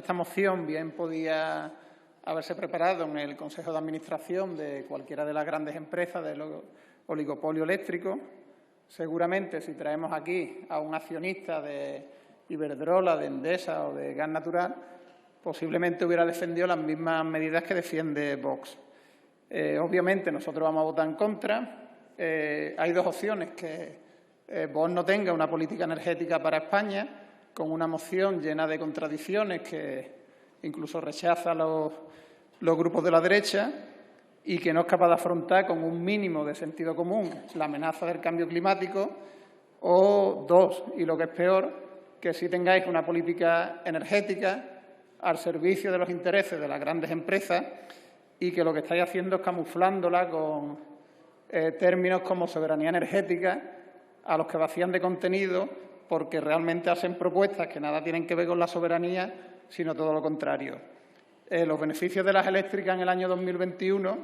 esta moción bien podía haberse preparado en el Consejo de Administración de cualquiera de las grandes empresas del oligopolio eléctrico. Seguramente, si traemos aquí a un accionista de Iberdrola, de Endesa o de Gas Natural, posiblemente hubiera defendido las mismas medidas que defiende Vox. Obviamente, nosotros vamos a votar en contra. Hay dos opciones: que Vox no tenga una política energética para España, con una moción llena de contradicciones que incluso rechaza los grupos de la derecha y que no es capaz de afrontar con un mínimo de sentido común la amenaza del cambio climático, o dos, y lo que es peor, que sí tengáis una política energética al servicio de los intereses de las grandes empresas y que lo que estáis haciendo es camuflándola con términos como soberanía energética, a los que vacían de contenido porque realmente hacen propuestas que nada tienen que ver con la soberanía, sino todo lo contrario. Los beneficios de las eléctricas en el año 2021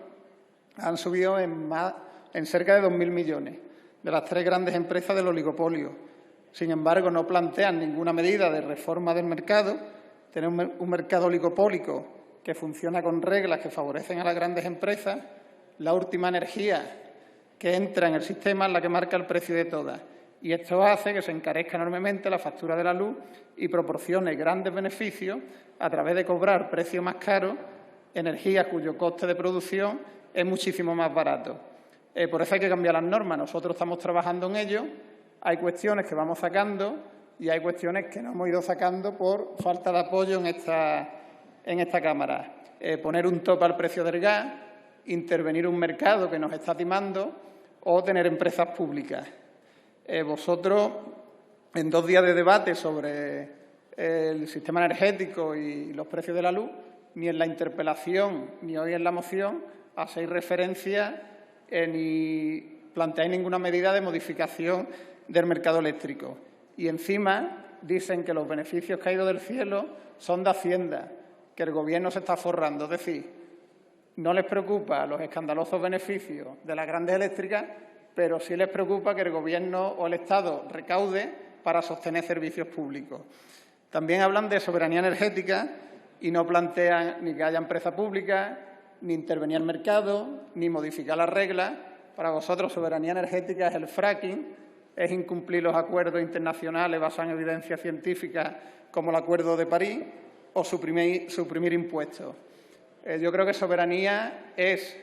han subido en cerca de 2.000 millones de las tres grandes empresas del oligopolio. Sin embargo, no plantean ninguna medida de reforma del mercado. Tenemos un mercado oligopólico que funciona con reglas que favorecen a las grandes empresas. La última energía que entra en el sistema es la que marca el precio de todas. Y esto hace que se encarezca enormemente la factura de la luz y proporcione grandes beneficios a través de cobrar precios más caros, energía cuyo coste de producción es muchísimo más barato. Por eso hay que cambiar las normas. Nosotros estamos trabajando en ello. Hay cuestiones que vamos sacando y hay cuestiones que no hemos ido sacando por falta de apoyo en esta Cámara. Poner un tope al precio del gas, intervenir un mercado que nos está timando o tener empresas públicas. Vosotros, en 2 días de debate sobre el sistema energético y los precios de la luz, ni en la interpelación ni hoy en la moción hacéis referencia ni planteáis ninguna medida de modificación del mercado eléctrico. Y encima dicen que los beneficios caídos del cielo son de Hacienda, que el Gobierno se está forrando. Es decir, no les preocupa los escandalosos beneficios de las grandes eléctricas, pero sí les preocupa que el Gobierno o el Estado recaude para sostener servicios públicos. También hablan de soberanía energética y no plantean ni que haya empresa pública, ni intervenir el mercado, ni modificar las reglas. Para vosotros, soberanía energética es el fracking, es incumplir los acuerdos internacionales basados en evidencia científica, como el Acuerdo de París, o suprimir impuestos. Yo creo que soberanía es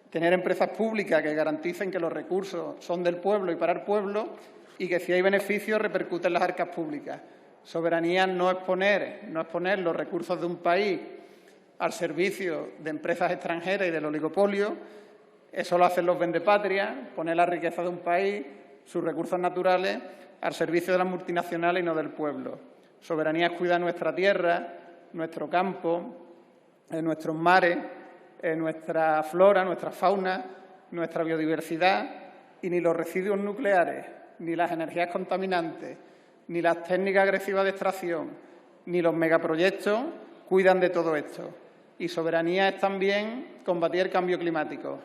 tener empresas públicas que garanticen que los recursos son del pueblo y para el pueblo y que si hay beneficios repercuten en las arcas públicas. Soberanía no es poner los recursos de un país al servicio de empresas extranjeras y del oligopolio. Eso lo hacen los vendepatrias, poner la riqueza de un país, sus recursos naturales, al servicio de las multinacionales y no del pueblo. Soberanía es cuidar nuestra tierra, nuestro campo, nuestros mares, nuestra flora, nuestra fauna, nuestra biodiversidad, y ni los residuos nucleares, ni las energías contaminantes, ni las técnicas agresivas de extracción, ni los megaproyectos cuidan de todo esto. Y soberanía es también combatir el cambio climático.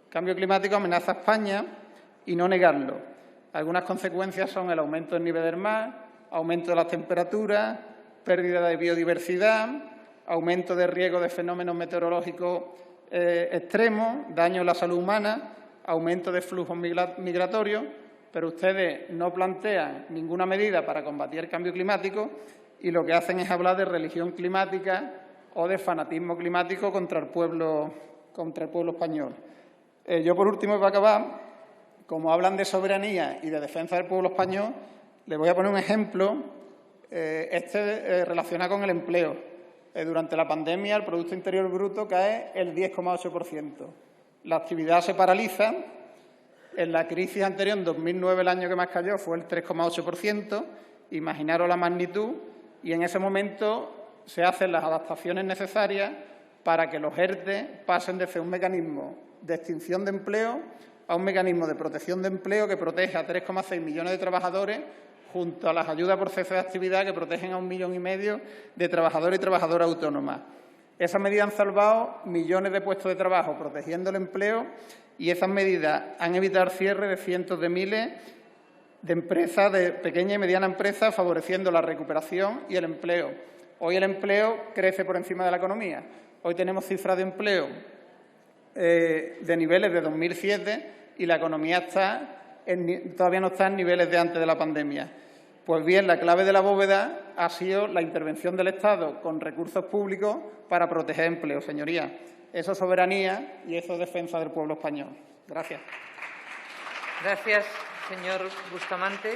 El cambio climático amenaza a España y no negarlo. Algunas consecuencias son el aumento del nivel del mar, aumento de las temperaturas, pérdida de biodiversidad, aumento de riesgo de fenómenos meteorológicos extremos, daño en la salud humana, aumento de flujos migratorios, pero ustedes no plantean ninguna medida para combatir el cambio climático y lo que hacen es hablar de religión climática o de fanatismo climático contra el pueblo español. Yo, por último, para acabar, como hablan de soberanía y de defensa del pueblo español, les voy a poner un ejemplo, relacionado con el empleo. Durante la pandemia, el Producto Interior Bruto cae el 10,8%. La actividad se paraliza. En la crisis anterior, en 2009, el año que más cayó, fue el 3,8%. Imaginaros la magnitud. Y en ese momento se hacen las adaptaciones necesarias para que los ERTE pasen de ser un mecanismo de extinción de empleo a un mecanismo de protección de empleo que protege a 3,6 millones de trabajadores, junto a las ayudas por cese de actividad que protegen a 1,5 millones de trabajadores y trabajadoras autónomas. Esas medidas han salvado millones de puestos de trabajo, protegiendo el empleo, y esas medidas han evitado el cierre de cientos de miles de empresas, de pequeñas y medianas empresas, favoreciendo la recuperación y el empleo. Hoy el empleo crece por encima de la economía. Hoy tenemos cifras de empleo de niveles de 2007 y la economía todavía no está en niveles de antes de la pandemia. Pues bien, la clave de la bóveda ha sido la intervención del Estado con recursos públicos para proteger empleo, señorías. Eso es soberanía y eso es defensa del pueblo español. Gracias. Gracias, señor Bustamante.